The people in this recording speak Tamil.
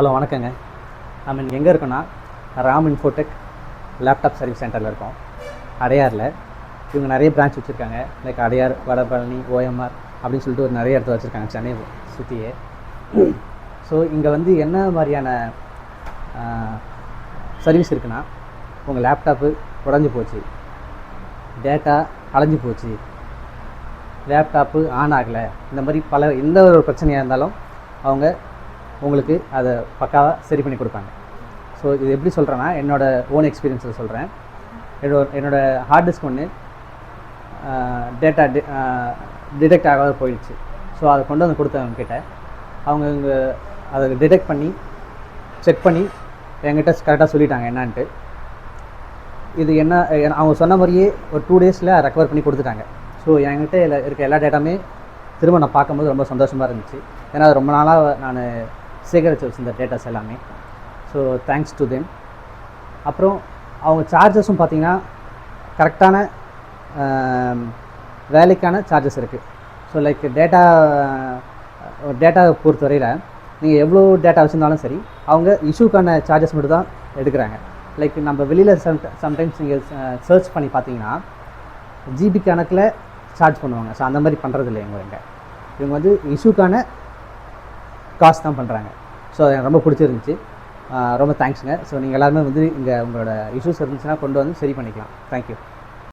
ஹலோ வணக்கங்க. நம்ம இங்கே எங்கே இருக்கோன்னா ராம் இன்ஃபோடெக் லேப்டாப் சர்வீஸ் சென்டரில் இருக்கோம், அடையாரில். இவங்க நிறைய பிரான்ச் வச்சுருக்காங்க. லைக் அடையார், வடபழனி, ஓஎம்ஆர் அப்படின்னு சொல்லிட்டு ஒரு நிறைய இடத்துல வச்சுருக்காங்க சென்னை சுற்றியே. ஸோ இங்கே வந்து என்ன மாதிரியான சர்வீஸ் இருக்குன்னா, உங்கள் லேப்டாப்பு உடஞ்சி போச்சு, டேட்டா அலைஞ்சி போச்சு, லேப்டாப்பு ஆன் ஆகலை, இந்த மாதிரி எந்த ஒரு பிரச்சனையாக இருந்தாலும் அவங்க உங்களுக்கு அதை பக்காவாக சரி பண்ணி கொடுப்பாங்க. ஸோ இது எப்படி சொல்கிறேன்னா, என்னோடய ஓன் எக்ஸ்பீரியன்ஸில் சொல்கிறேன். என்னோடய ஹார்ட் டிஸ்க் ஒன்று டேட்டா டிடெக்ட் ஆகாத போயிடுச்சு. ஸோ அதை கொண்டு வந்து கொடுத்தவங்கக்கிட்ட அவங்க இங்கே அதை டிடெக்ட் பண்ணி செக் பண்ணி என்கிட்ட கரெக்டாக சொல்லிட்டாங்க என்னான்ட்டு. இது என்ன அவங்க சொன்ன மாதிரியே ஒரு 2 டேஸில் ரெக்கவர் பண்ணி கொடுத்துட்டாங்க. ஸோ என்கிட்ட இருக்க எல்லா டேட்டாமே திரும்ப நான் பார்க்கும்போது ரொம்ப சந்தோஷமாக இருந்துச்சு. ஏன்னா அது ரொம்ப நாளாக நான் சேகரித்து வச்சுருந்த டேட்டாஸ் எல்லாமே. So thanks to them. அப்புறம் அவங்க சார்ஜஸும் பார்த்திங்கன்னா கரெக்டான வேலைக்கான சார்ஜஸ் இருக்குது. ஸோ லைக் டேட்டா பொறுத்தவரையில் நீங்கள் எவ்வளோ டேட்டா வச்சுருந்தாலும் சரி, அவங்க இஷ்யூக்கான சார்ஜஸ் மட்டும் தான் எடுக்கிறாங்க. லைக் நம்ம வெளியில் சம்டைம்ஸ் நீங்கள் சர்ச் பண்ணி பார்த்தீங்கன்னா ஜிபி கணக்கில் சார்ஜ் பண்ணுவாங்க. ஸோ அந்த மாதிரி பண்ணுறதில்ல இவங்க வந்து இஷ்யூக்கான காசு தான் பண்ணுறாங்க. ஸோ எனக்கு ரொம்ப பிடிச்சிருந்துச்சி. ரொம்ப தேங்க்ஸுங்க. ஸோ நீங்கள் எல்லாருமே வந்து இங்கே உங்களோட இஷ்யூஸ் இருந்துச்சுன்னா கொண்டு வந்து சரி பண்ணிக்கலாம். தேங்க்யூ.